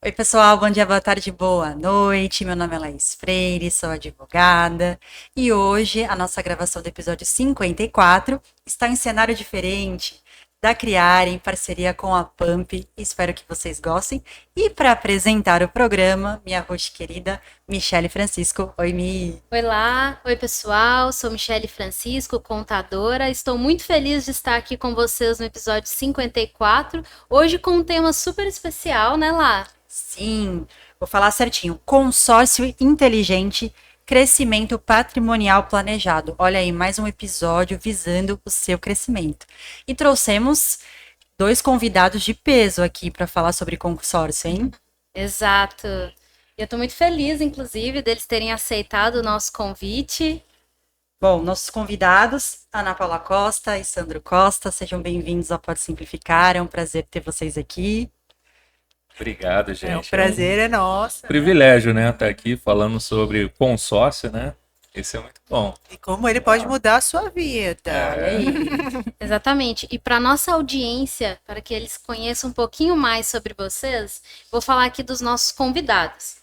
Oi, pessoal, bom dia, boa tarde, boa noite. Meu nome é Laís Freire, sou advogada e hoje a nossa gravação do episódio 54 está em cenário diferente da Criar, em parceria com a Pump. Espero que vocês gostem. E para apresentar o programa, minha host querida, Michele Francisco. Oi, Mi. Oi pessoal, sou Michele Francisco, contadora. Estou muito feliz de estar aqui com vocês no episódio 54, hoje com um tema super especial, né, Lá? Sim, vou falar certinho. Consórcio inteligente, crescimento patrimonial planejado. Olha aí, mais um episódio visando o seu crescimento. E trouxemos dois convidados de peso aqui para falar sobre consórcio, hein? Exato. Eu estou muito feliz, inclusive, deles terem aceitado o nosso convite. Bom, nossos convidados, Ana Paula Costa e Sandro Costa, sejam bem-vindos ao Pode Simplificar. É um prazer ter vocês aqui. Obrigado, O gente. prazer é nosso, né? Privilégio, né, estar aqui falando sobre consórcio, né? Isso é muito bom. E como ele pode mudar a sua vida. Olha aí. Exatamente. E para nossa audiência, para que eles conheçam um pouquinho mais sobre vocês, vou falar aqui dos nossos convidados.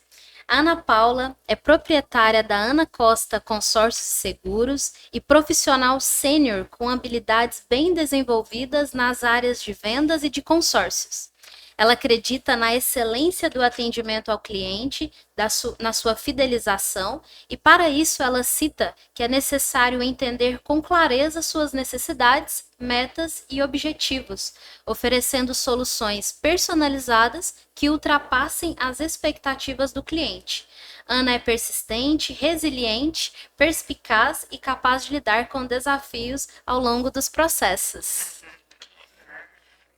A Ana Paula é proprietária da Ana Costa Consórcios e Seguros e profissional sênior com habilidades bem desenvolvidas nas áreas de vendas e de consórcios. Ela acredita na excelência do atendimento ao cliente, na sua fidelização, e para isso ela cita que é necessário entender com clareza suas necessidades, metas e objetivos, oferecendo soluções personalizadas que ultrapassem as expectativas do cliente. Ana é persistente, resiliente, perspicaz e capaz de lidar com desafios ao longo dos processos.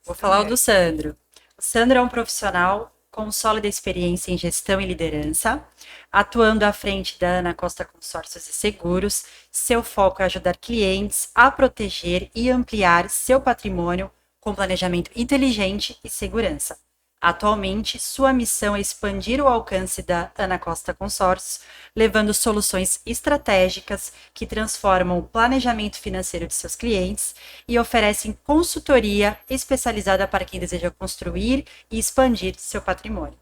Vou falar o do Sandro. O Sandro é um profissional com sólida experiência em gestão e liderança, atuando à frente da Ana Costa Consórcios e Seguros. Seu foco é ajudar clientes a proteger e ampliar seu patrimônio com planejamento inteligente e segurança. Atualmente, sua missão é expandir o alcance da Ana Costa Consórcios, levando soluções estratégicas que transformam o planejamento financeiro de seus clientes e oferecem consultoria especializada para quem deseja construir e expandir seu patrimônio.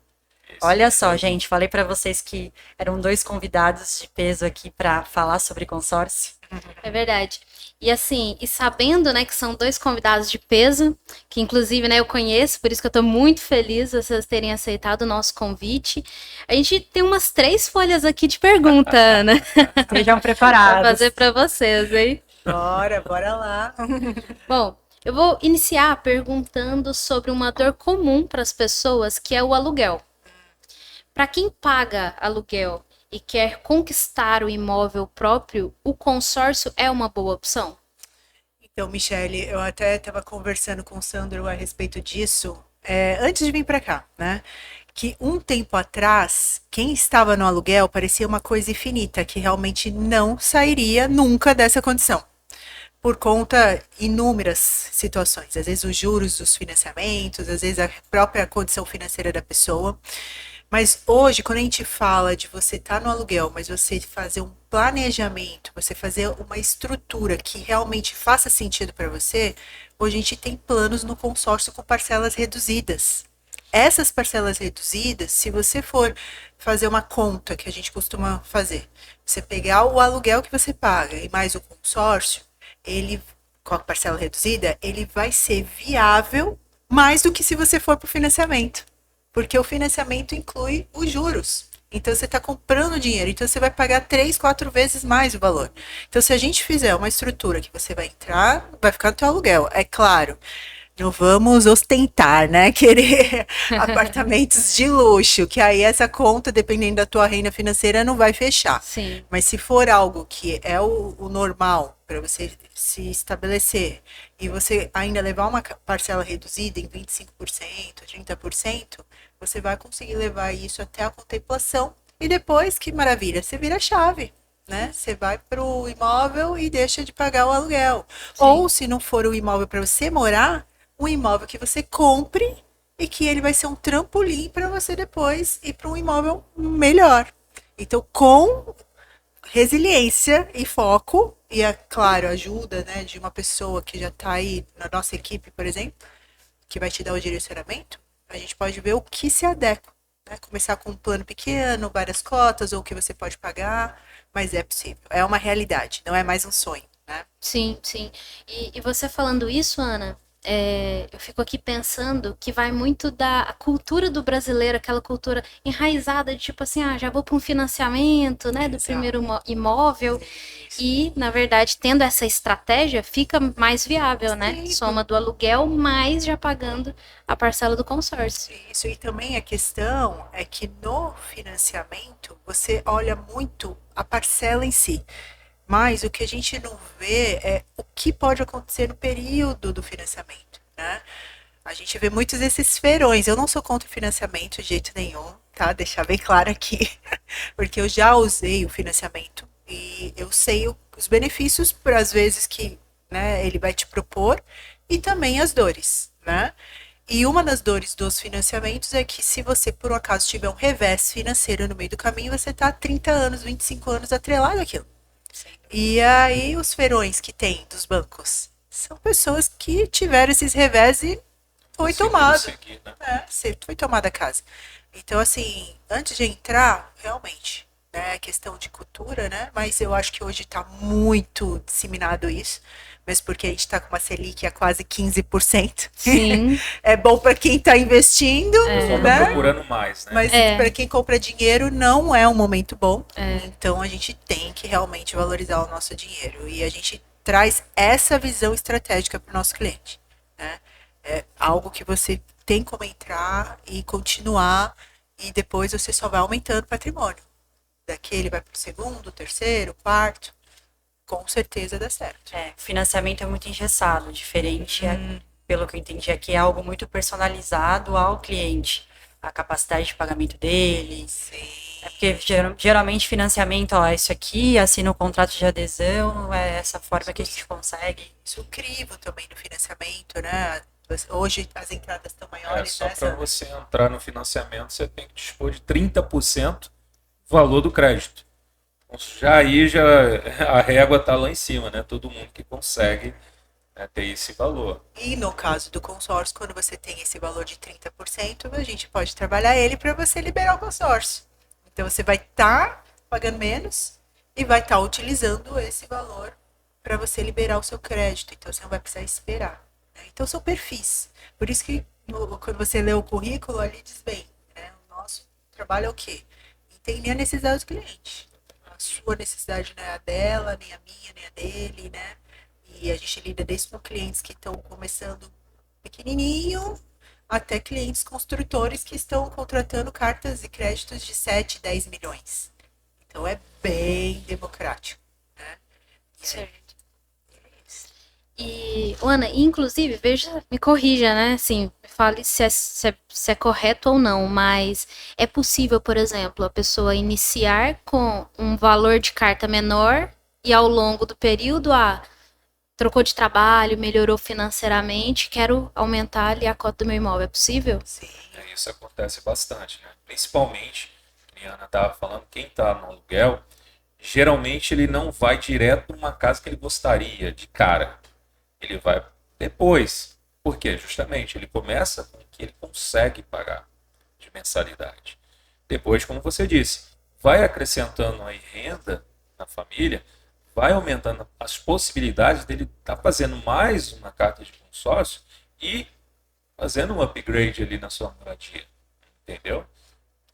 Olha só, gente, falei para vocês que eram dois convidados de peso aqui para falar sobre consórcio. É verdade. E assim, e sabendo, né, que são dois convidados de peso, que inclusive, né, eu conheço, por isso que eu tô muito feliz de vocês terem aceitado o nosso convite. A gente tem umas 3 folhas aqui de pergunta, Ana, Estejam para preparados. fazer para vocês, hein? Bora lá. Bom, eu vou iniciar perguntando sobre uma dor comum para as pessoas, que é o aluguel. Para quem paga aluguel e quer conquistar o imóvel próprio, o consórcio é uma boa opção? Então, Michele, eu até estava conversando com o Sandro a respeito disso, antes de vir para cá, né? Que um tempo atrás, quem estava no aluguel parecia uma coisa infinita, que realmente não sairia nunca dessa condição. Por conta inúmeras situações, às vezes os juros dos financiamentos, às vezes a própria condição financeira da pessoa. Mas hoje, quando a gente fala de você estar no aluguel, mas você fazer um planejamento, você fazer uma estrutura que realmente faça sentido para você, hoje a gente tem planos no consórcio com parcelas reduzidas. Essas parcelas reduzidas, se você for fazer uma conta que a gente costuma fazer, você pegar o aluguel que você paga e mais o consórcio, ele, com a parcela reduzida, ele vai ser viável mais do que se você for para o financiamento. Porque o financiamento inclui os juros. Então você está comprando dinheiro, então você vai pagar 3, 4 vezes mais o valor. Então, se a gente fizer uma estrutura que você vai entrar, vai ficar no teu aluguel. É claro, não vamos ostentar, né? Querer apartamentos de luxo, que aí essa conta, dependendo da tua renda financeira, não vai fechar. Sim. Mas se for algo que é o normal para você se estabelecer e você ainda levar uma parcela reduzida em 25%, 30%, você vai conseguir levar isso até a contemplação e depois, que maravilha, você vira a chave. Né? Você vai para o imóvel e deixa de pagar o aluguel. Sim. Ou, se não for o imóvel para você morar, um imóvel que você compre e que ele vai ser um trampolim para você depois ir para um imóvel melhor. Então, com resiliência e foco, e é claro, ajuda, né, de uma pessoa que já está aí na nossa equipe, por exemplo, que vai te dar o direcionamento, a gente pode ver o que se adequa né? Começar com um plano pequeno, várias cotas, ou o que você pode pagar, mas é possível. É uma realidade, não é mais um sonho, né? Sim, sim. E você falando isso, Ana, eu fico aqui pensando que vai muito da cultura do brasileiro, aquela cultura enraizada de tipo assim, já vou para um financiamento, né, do Exato. primeiro imóvel. E, na verdade, tendo essa estratégia, fica mais viável, né? Sim, Soma do aluguel, mais já pagando a parcela do consórcio. isso, e também a questão é que no financiamento você olha muito a parcela em si, mas o que a gente não vê é o que pode acontecer no período do financiamento, né? A gente vê muitos desses feirões. Eu não sou contra o financiamento de jeito nenhum, tá? Deixar bem claro aqui, porque eu já usei o financiamento e eu sei os benefícios para as vezes que, né, ele vai te propor e também as dores, né? E uma das dores dos financiamentos é que se você, por um acaso, tiver um revés financeiro no meio do caminho, você está 30 anos, 25 anos atrelado àquilo. E aí os feirões que tem dos bancos são pessoas que tiveram esses revés e foi tomado. Seguir, né? Foi tomada a casa. Então, assim, antes de entrar, realmente, né, é questão de cultura, né? Mas eu acho que hoje está muito disseminado isso, mesmo porque a gente está com uma Selic a quase 15%. Sim. É bom para quem está investindo, Só né? tá procurando mais, né? Mas para quem compra dinheiro não é um momento bom. Então a gente tem que realmente valorizar o nosso dinheiro. E a gente traz essa visão estratégica para o nosso cliente, né? É algo que você tem como entrar e continuar, e depois você só vai aumentando o patrimônio. Daqui ele vai para o segundo, terceiro, quarto. Com certeza dá certo. Financiamento é muito engessado, diferente, pelo que eu entendi aqui, é algo muito personalizado ao cliente. A capacidade de pagamento dele. Sim. É porque geralmente financiamento, isso aqui, assina o contrato de adesão, é essa forma que a gente consegue. Isso é o crivo também no financiamento, né? Hoje as entradas estão maiores, Só né? para você entrar no financiamento, você tem que dispor de 30% do valor do crédito. Então, já a régua está lá em cima, né? Todo mundo que consegue, né, ter esse valor. E no caso do consórcio, quando você tem esse valor de 30%, a gente pode trabalhar ele para você liberar o consórcio. Então você vai estar pagando menos e vai estar utilizando esse valor para você liberar o seu crédito. Então você não vai precisar esperar, né? Então são perfis. Por isso que quando você lê o currículo ali diz bem, né? O nosso trabalho é o quê? Entender a necessidade do cliente. A sua necessidade não é a dela, nem a minha, nem a dele, né? E a gente lida desde com clientes que estão começando pequenininho até clientes construtores que estão contratando cartas e créditos de 7, 10 milhões. Então é bem democrático, né? Certo. E, Ana, inclusive, me corrija, né? Assim, me fale se é correto ou não, mas é possível, por exemplo, a pessoa iniciar com um valor de carta menor e ao longo do período, trocou de trabalho, melhorou financeiramente, quero aumentar ali a cota do meu imóvel. É possível? Sim. Isso acontece bastante, né? Principalmente, como a Ana estava falando, quem está no aluguel, geralmente ele não vai direto numa casa que ele gostaria de cara. Ele vai depois. Por quê? Justamente, ele começa com o que ele consegue pagar de mensalidade. Depois, como você disse, vai acrescentando aí renda na família, vai aumentando as possibilidades dele estar fazendo mais uma carta de consórcio e fazendo um upgrade ali na sua moradia. Entendeu?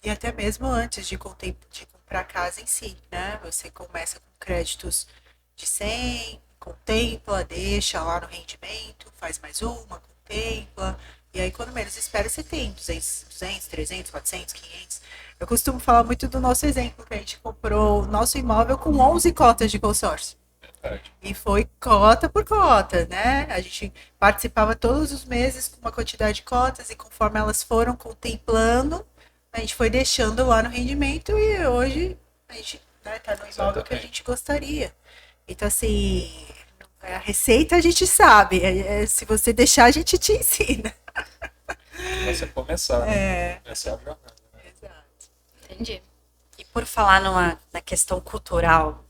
E até mesmo antes de comprar a casa em si, né? Você começa com créditos de 100, contempla, deixa lá no rendimento, faz mais uma, contempla. E aí, quando menos espera, você tem 200, 300, 400, 500. Eu costumo falar muito do nosso exemplo, que a gente comprou o nosso imóvel com 11 cotas de consórcio. Verdade. E foi cota por cota, né? A gente participava todos os meses com uma quantidade de cotas e conforme elas foram contemplando, a gente foi deixando lá no rendimento e hoje a gente, né, tá no imóvel que a gente gostaria. Então, assim, a receita a gente sabe. Se você deixar, a gente te ensina. Você começar, né? Essa é a jornada. Né? Exato. Entendi. E por falar na questão cultural,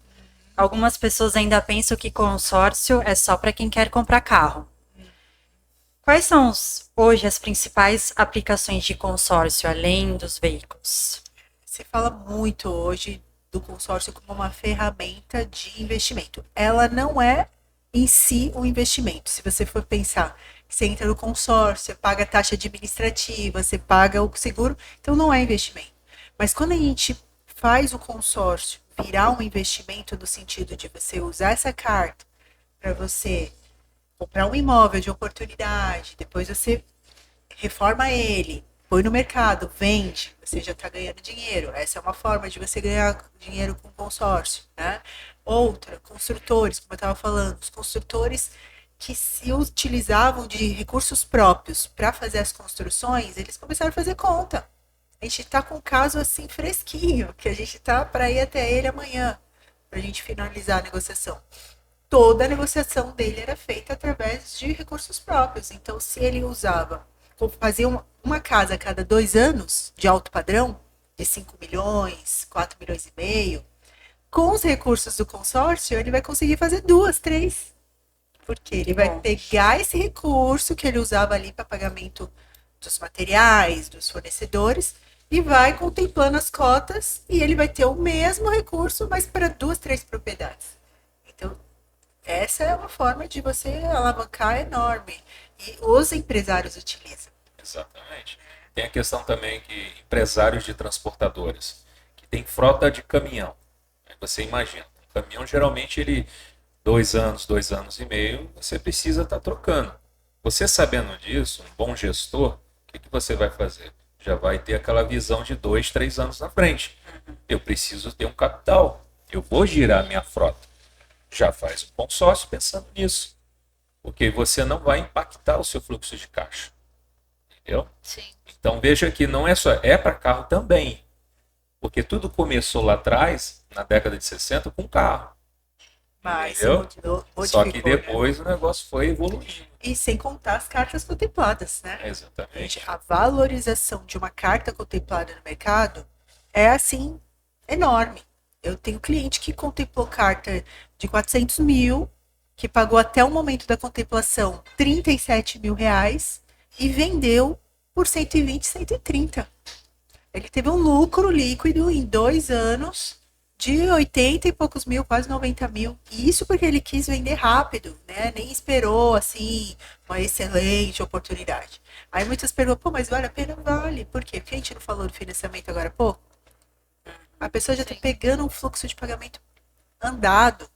algumas pessoas ainda pensam que consórcio é só para quem quer comprar carro. Quais são hoje as principais aplicações de consórcio, além dos veículos? Se fala muito hoje do consórcio como uma ferramenta de investimento. Ela não é em si um investimento. Se você for pensar, você entra no consórcio, você paga a taxa administrativa, você paga o seguro, então não é investimento. Mas quando a gente faz o consórcio virar um investimento no sentido de você usar essa carta para você comprar um imóvel de oportunidade, depois você reforma ele, põe no mercado, vende, você já está ganhando dinheiro. Essa é uma forma de você ganhar dinheiro com consórcio, né? Outra, construtores, como eu estava falando, os construtores que se utilizavam de recursos próprios para fazer as construções, eles começaram a fazer conta. A gente está com um caso assim fresquinho, que a gente está para ir até ele amanhã, para a gente finalizar a negociação. Toda a negociação dele era feita através de recursos próprios. Então, se ele usava, fazia uma casa a cada 2 anos, de alto padrão, de 5 milhões, 4 milhões e meio, com os recursos do consórcio, ele vai conseguir fazer 2, 3. Porque ele vai pegar esse recurso que ele usava ali para pagamento dos materiais, dos fornecedores, e vai contemplando as cotas, e ele vai ter o mesmo recurso, mas para 2, 3 propriedades. Então, essa é uma forma de você alavancar enorme. E os empresários utilizam. Exatamente. Tem a questão também que empresários de transportadoras, que tem frota de caminhão. Aí você imagina, um caminhão geralmente ele 2 anos e meio, você precisa estar trocando. Você sabendo disso, um bom gestor, o que você vai fazer? Já vai ter aquela visão de 2, 3 anos na frente. Eu preciso ter um capital. Eu vou girar minha frota. Já faz um consórcio pensando nisso. Porque você não vai impactar o seu fluxo de caixa. Entendeu? Sim. Então veja que não é só, é para carro também. Porque tudo começou lá atrás, na década de 60, com carro. Mas Entendeu? Só que depois o negócio foi evoluindo. E sem contar as cartas contempladas, né? Exatamente. A valorização de uma carta contemplada no mercado é, assim, enorme. Eu tenho cliente que contemplou carta de 400 mil, que pagou até o momento da contemplação 37 mil reais e vendeu por 120, 130. Ele teve um lucro líquido em 2 anos de 80 e poucos mil, quase 90 mil. E isso porque ele quis vender rápido, né? Nem esperou, assim, uma excelente oportunidade. Aí muitas perguntam, pô, mas vale a pena? Vale. Por quê? Porque a gente não falou do financiamento agora há pouco? A pessoa já está pegando um fluxo de pagamento andado.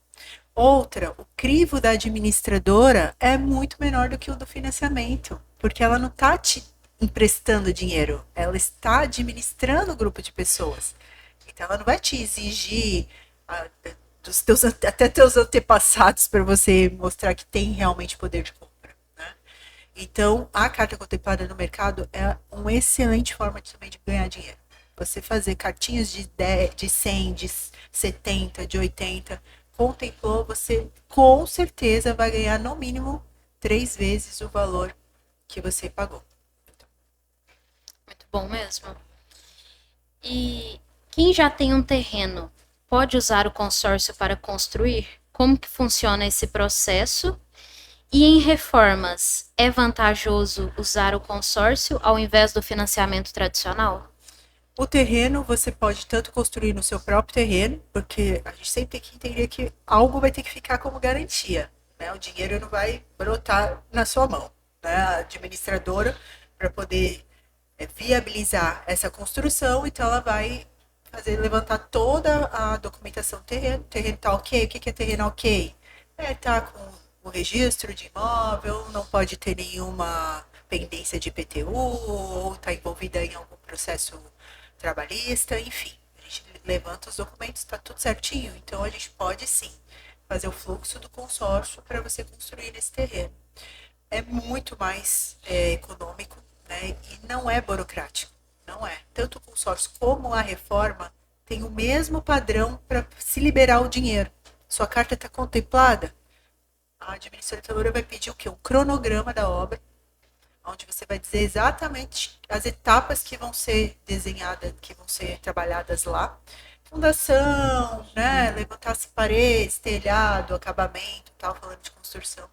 Outra, o crivo da administradora é muito menor do que o do financiamento, porque ela não está te emprestando dinheiro, ela está administrando o grupo de pessoas. Então, ela não vai te exigir até teus antepassados para você mostrar que tem realmente poder de compra, né? Então, a carta contemplada no mercado é uma excelente forma também de ganhar dinheiro. Você fazer cartinhas de 10, de 100, de 70, de 80, contemplou, você com certeza vai ganhar no mínimo 3 vezes o valor que você pagou. Muito bom mesmo. E quem já tem um terreno pode usar o consórcio para construir? Como que funciona esse processo? E em reformas, é vantajoso usar o consórcio ao invés do financiamento tradicional? O terreno você pode tanto construir no seu próprio terreno, porque a gente sempre tem que entender que algo vai ter que ficar como garantia, né? O dinheiro não vai brotar na sua mão, né? A administradora, para poder viabilizar essa construção, então ela vai levantar toda a documentação do terreno. O terreno tá ok? O que é terreno ok? Tá com o registro de imóvel, não pode ter nenhuma pendência de IPTU, ou tá envolvida em algum processo trabalhista, enfim. A gente levanta os documentos, está tudo certinho. Então a gente pode sim fazer o fluxo do consórcio para você construir nesse terreno. É muito mais econômico, né? E não é burocrático. Não é. Tanto o consórcio como a reforma tem o mesmo padrão para se liberar o dinheiro. Sua carta está contemplada, a administradora vai pedir o quê? Um cronograma da obra, onde você vai dizer exatamente as etapas que vão ser desenhadas, que vão ser trabalhadas lá. Fundação, né? Levantar-se paredes, telhado, acabamento, tal, falando de construção.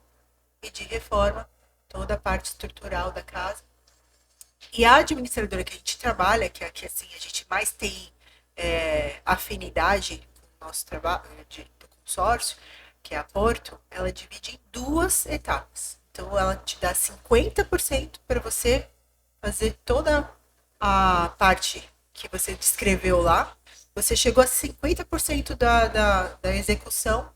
E de reforma, toda a parte estrutural da casa. E a administradora que a gente trabalha, que é a que assim, a gente mais tem afinidade com o nosso trabalho do consórcio, que é a Porto, ela divide em 2 etapas. Então, ela te dá 50% para você fazer toda a parte que você descreveu lá. Você chegou a 50% da execução,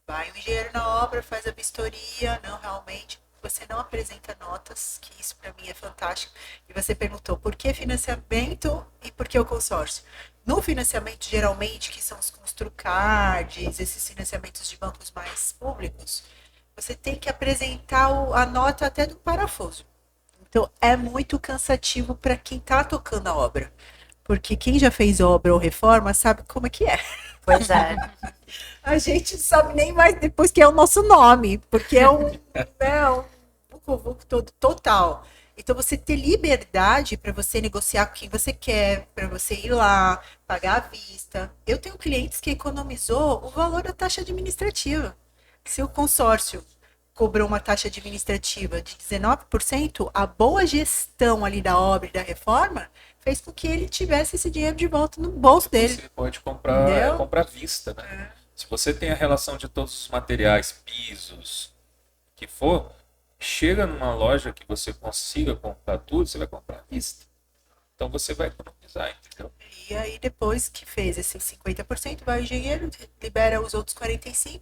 vai o engenheiro na obra, faz a vistoria, não, realmente, você não apresenta notas, que isso para mim é fantástico. E você perguntou por que financiamento e por que o consórcio. No financiamento, geralmente, que são os Construcards, esses financiamentos de bancos mais públicos, você tem que apresentar a nota até do parafuso. Então, é muito cansativo para quem está tocando a obra. Porque quem já fez obra ou reforma sabe como é que é. Pois é. A gente não sabe nem mais depois que é o nosso nome, porque é um vucu-vucu todo total. Então, você ter liberdade para você negociar com quem você quer, para você ir lá, pagar à vista. Eu tenho clientes que economizou o valor da taxa administrativa. Se o consórcio cobrou uma taxa administrativa de 19%, a boa gestão ali da obra e da reforma fez com que ele tivesse esse dinheiro de volta no bolso dele. Você pode comprar à vista, né? É. Se você tem a relação de todos os materiais, pisos, que for, chega numa loja que você consiga comprar tudo, você vai comprar à vista. Então você vai economizar, entendeu? E aí depois que fez esse 50%, vai o engenheiro, libera os outros 45%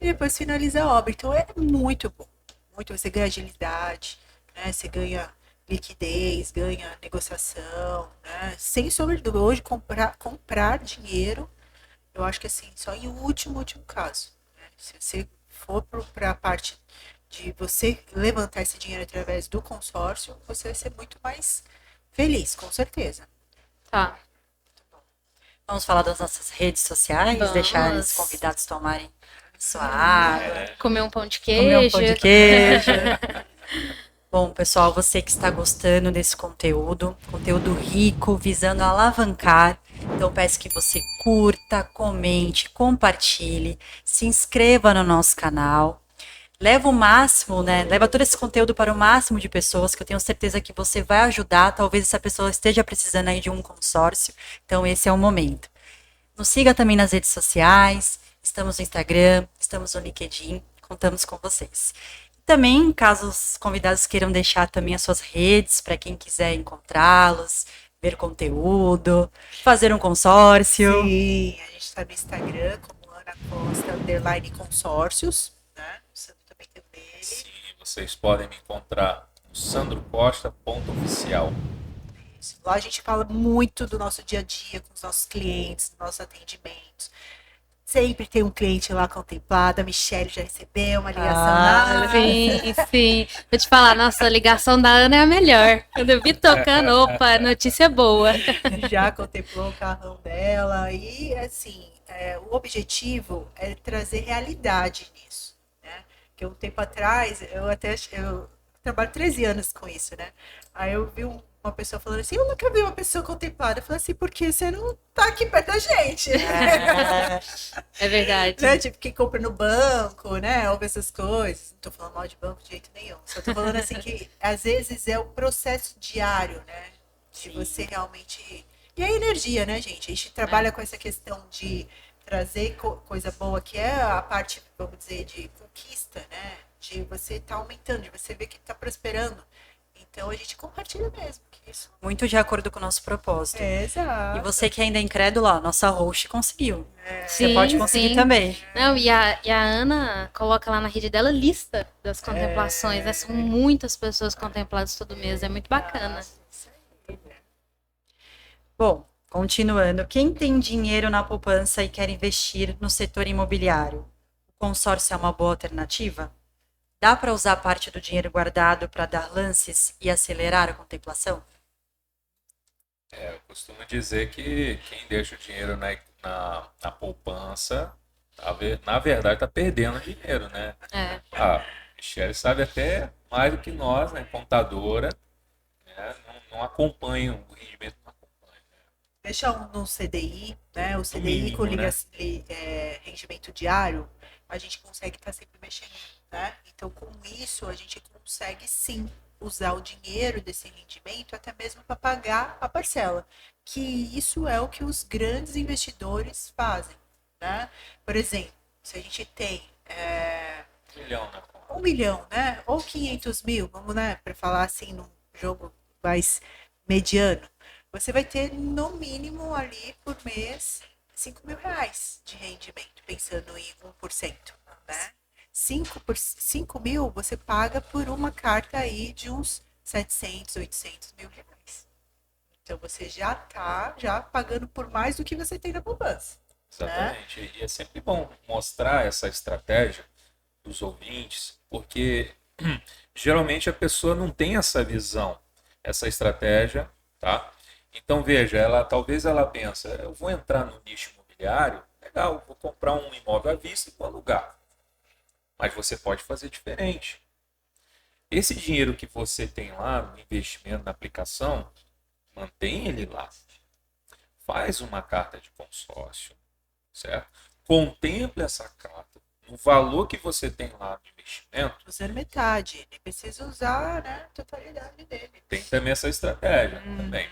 e depois finaliza a obra. Então é muito bom. Muito, você ganha agilidade, né? Você ganha liquidez, ganha negociação, né? Sem sombra de dúvida. Hoje comprar dinheiro, eu acho que assim, só em último caso. Né? Se você for para a parte de você levantar esse dinheiro através do consórcio, você vai ser muito mais feliz, com certeza. Tá. Vamos falar das nossas redes sociais, Vamos. deixar os convidados tomarem sua água, Comer um pão de comer um queijo. pão de queijo. Bom, pessoal, você que está gostando desse conteúdo rico, visando alavancar, então peço que você curta, comente, compartilhe, se inscreva no nosso canal. Leva o máximo, né? Leva todo esse conteúdo para o máximo de pessoas, que eu tenho certeza que você vai ajudar. Talvez essa pessoa esteja precisando aí de um consórcio. Então, esse é o momento. Nos siga também nas redes sociais. Estamos no Instagram, estamos no LinkedIn. Contamos com vocês. Também, caso os convidados queiram deixar também as suas redes, para quem quiser encontrá-los, ver conteúdo, fazer um consórcio. Sim, a gente está no Instagram como Ana Costa _consórcios, né? O Sandro também tem o dele. Sim, vocês podem me encontrar no sandrocosta.oficial. Lá a gente fala muito do nosso dia a dia com os nossos clientes, dos nossos atendimentos. Sempre tem um cliente lá contemplado. A Michelle já recebeu uma ligação. Sim. Vou te falar, nossa, a ligação da Ana é a melhor. Quando eu vi tocando, opa, notícia boa. Já contemplou o carrão dela. E, assim, o objetivo é trazer realidade nisso, né? Porque um tempo atrás, eu trabalho 13 anos com isso, né? Aí eu vi uma pessoa falando assim, eu nunca vi uma pessoa contemplada. Eu falei assim, porque você não tá aqui perto da gente. É verdade. Né? Tipo, quem compra no banco, né? Ouve essas coisas. Não tô falando mal de banco de jeito nenhum. Só tô falando assim que, às vezes, é o processo diário, né? De você realmente... E a energia, né, gente? A gente trabalha com essa questão de trazer coisa boa, que é a parte, vamos dizer, de conquista, né? De você estar aumentando, de você ver que está prosperando. Então, a gente compartilha mesmo. Que isso Muito de acordo com o nosso propósito. exato. E você que ainda é incrédulo, ó, nossa host conseguiu. Você Sim, pode conseguir sim. também. Não, e a Ana coloca lá na rede dela lista das contemplações, né? São muitas pessoas contempladas todo mês, é muito bacana. Isso aí. Bom, continuando. Quem tem dinheiro na poupança e quer investir no setor imobiliário, o consórcio é uma boa alternativa? Dá para usar parte do dinheiro guardado para dar lances e acelerar a contemplação? Eu costumo dizer que quem deixa o dinheiro na poupança, na verdade, está perdendo dinheiro, né? É. A Michelle sabe até mais do que nós, né? Contadora, né? Não acompanha o rendimento, não acompanha. Deixa no CDI, né? O CDI mínimo, com né? rendimento diário, a gente consegue estar sempre mexendo né? Então, com isso, a gente consegue sim usar o dinheiro desse rendimento até mesmo para pagar a parcela, que isso é o que os grandes investidores fazem, né? Por exemplo, se a gente tem 1 milhão na conta. 1 milhão, né? Ou 500 mil, vamos, né? Para falar assim, num jogo mais mediano, você vai ter no mínimo ali por mês 5 mil reais de rendimento, pensando em 1%, né? 5 mil você paga por uma carta aí de uns 700, 800 mil reais. Então você já tá pagando por mais do que você tem na poupança. Exatamente. E é sempre bom mostrar essa estratégia dos ouvintes, porque geralmente a pessoa não tem essa visão, essa estratégia, tá? Então veja, talvez ela pensa, eu vou entrar no nicho imobiliário, legal, vou comprar um imóvel à vista e vou alugar. Mas você pode fazer diferente. Esse dinheiro que você tem lá no investimento, na aplicação, mantém ele lá. Faz uma carta de consórcio, certo? Contemple essa carta. O valor que você tem lá no investimento. Usando metade, nem precisa usar, né, a totalidade dele. Tem também essa estratégia também.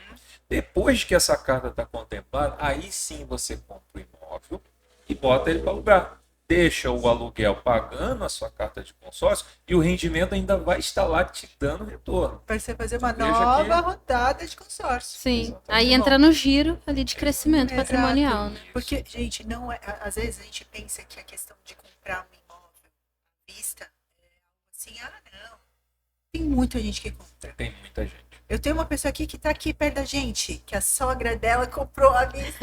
Depois que essa carta está contemplada, aí sim você compra o imóvel e bota ele para alugar. Deixa o aluguel pagando a sua carta de consórcio e o rendimento ainda vai estar lá te dando retorno. Para você fazer uma Veja nova rodada de consórcio. Sim. Exatamente. Aí entra no giro ali de crescimento Exato. patrimonial, né? Porque, gente, não é. Às vezes a gente pensa que a questão de comprar um imóvel à vista é algo assim, não. Tem muita gente que compra. Tem muita gente. Eu tenho uma pessoa aqui que tá aqui perto da gente, que a sogra dela comprou à vista.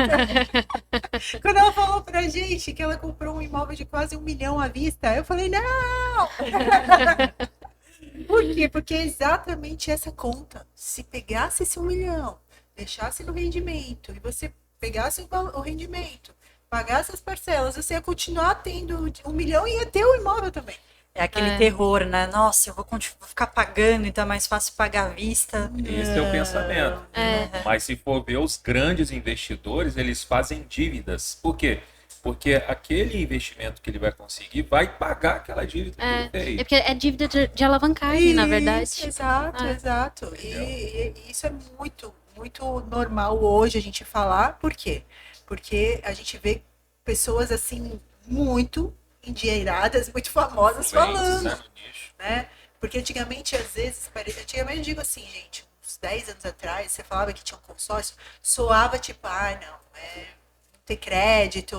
Quando ela falou pra gente que ela comprou um imóvel de quase 1 milhão à vista, eu falei, não! Por quê? Porque é exatamente essa conta. Se pegasse esse 1 milhão, deixasse no rendimento, e você pegasse o rendimento, pagasse as parcelas, você ia continuar tendo 1 milhão e ia ter o imóvel também. É aquele terror, né? Nossa, eu vou ficar pagando, então é mais fácil pagar à vista. Esse é o pensamento. Mas se for ver, os grandes investidores, eles fazem dívidas. Por quê? Porque aquele investimento que ele vai conseguir vai pagar aquela dívida que ele fez. É porque é dívida de alavancagem, na verdade. Exato, exato. E isso é muito, muito normal hoje a gente falar. Por quê? Porque a gente vê pessoas assim muito endinheiradas, muito famosas falando, né? Porque antigamente, às vezes, antigamente eu digo assim, gente, uns 10 anos atrás, você falava que tinha um consórcio, soava tipo, não tem crédito,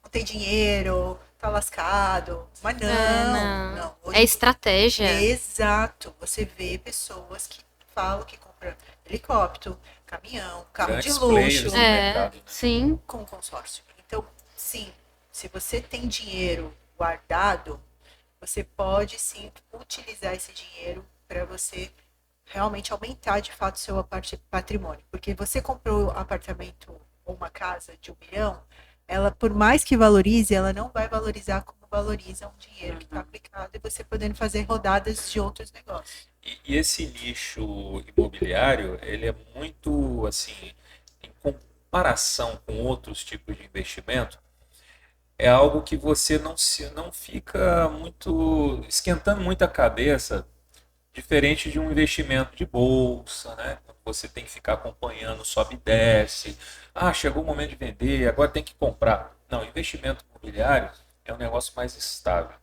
não tem dinheiro, tá lascado. Mas não. É estratégia. Exato. Você vê pessoas que falam que compram helicóptero, caminhão, carro Grandes de players luxo, no mercado, né? Sim. com consórcio. Então, sim, se você tem dinheiro guardado, você pode sim utilizar esse dinheiro para você realmente aumentar de fato o seu patrimônio. Porque você comprou um apartamento ou uma casa de 1 milhão, ela, por mais que valorize, ela não vai valorizar como valoriza um dinheiro que está aplicado e você podendo fazer rodadas de outros negócios. E esse nicho imobiliário, ele é muito, assim, em comparação com outros tipos de investimento, é algo que você não fica muito esquentando muito a cabeça, diferente de um investimento de bolsa, né? Você tem que ficar acompanhando, sobe e desce. Chegou o momento de vender, agora tem que comprar. Não, investimento imobiliário é um negócio mais estável.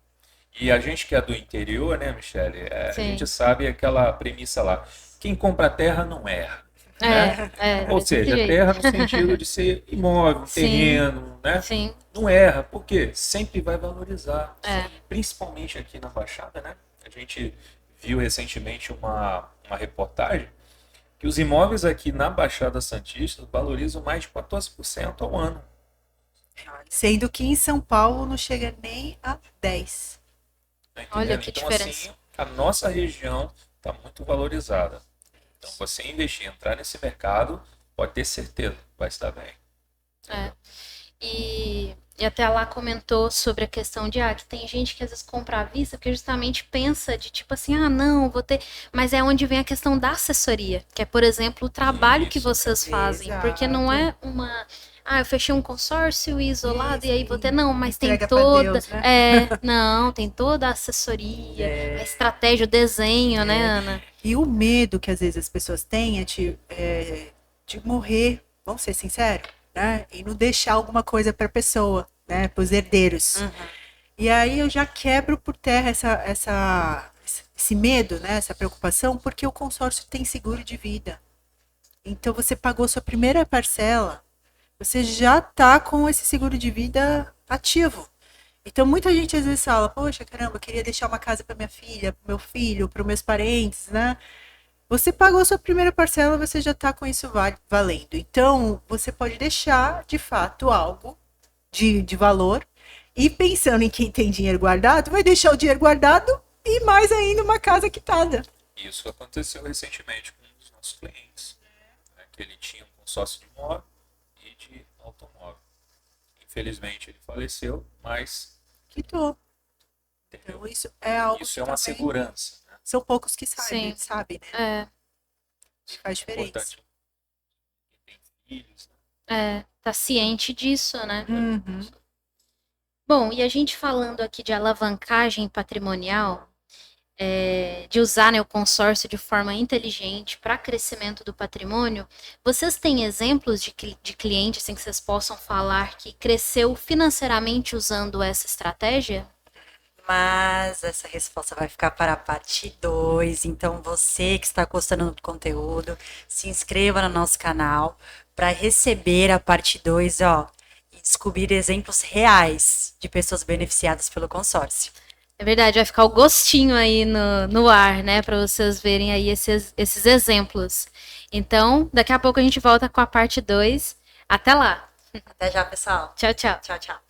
E a gente que é do interior, né, Michele? A gente sabe aquela premissa lá. Quem compra terra não erra. Né? Ou seja, terra no sentido de ser imóvel, terreno, né? Sim. Não erra, porque sempre vai valorizar. Principalmente aqui na Baixada, né? A gente viu recentemente uma reportagem que os imóveis aqui na Baixada Santista valorizam mais de 14% ao ano. Sendo que em São Paulo não chega nem a 10%. Tá Olha que então, diferença. assim, a nossa região está muito valorizada. Então, você investir, entrar nesse mercado, pode ter certeza, vai estar bem. E até lá comentou sobre a questão de que tem gente que às vezes compra à vista porque justamente pensa de tipo assim, não, vou ter. Mas é onde vem a questão da assessoria, que é, por exemplo, o trabalho que vocês fazem. Exato. Porque não é uma. eu fechei um consórcio isolado Isso, e aí vou ter. Não, mas tem entrega pra toda. Deus, né? Não, tem toda a assessoria, a estratégia, o desenho, né, Ana? E o medo que às vezes as pessoas têm de morrer, vamos ser sinceros, né? E não deixar alguma coisa para a pessoa, né? Para os herdeiros. E aí eu já quebro por terra esse medo, né? Essa preocupação, porque o consórcio tem seguro de vida. Então você pagou sua primeira parcela, você já está com esse seguro de vida ativo. Então muita gente às vezes fala, poxa, caramba, eu queria deixar uma casa para minha filha, para meu filho, para os meus parentes, né? Você pagou sua primeira parcela, você já está com isso valendo. Então você pode deixar, de fato, algo de valor. E pensando em quem tem dinheiro guardado, vai deixar o dinheiro guardado e mais ainda uma casa quitada. Isso aconteceu recentemente com um dos nossos clientes, né, que ele tinha um consórcio de imóvel e de automóvel. Infelizmente ele faleceu, mas Quitou. entendeu? Então isso é algo Isso que é uma também segurança, né? são poucos que Sim. sabem, né? É, Que faz diferença. Importante. Quem tem filhos, né? tá ciente disso, né? Uhum. Bom, e a gente falando aqui de alavancagem patrimonial, de usar, né, o consórcio de forma inteligente para crescimento do patrimônio, vocês têm exemplos de clientes assim, que vocês possam falar que cresceu financeiramente usando essa estratégia? Mas essa resposta vai ficar para a parte 2. Então, você que está gostando do conteúdo, se inscreva no nosso canal para receber a parte 2, ó, e descobrir exemplos reais de pessoas beneficiadas pelo consórcio. É verdade, vai ficar o gostinho aí no ar, né, para vocês verem aí esses exemplos. Então, daqui a pouco a gente volta com a parte 2. Até lá. Até já, pessoal. Tchau, tchau. Tchau, tchau.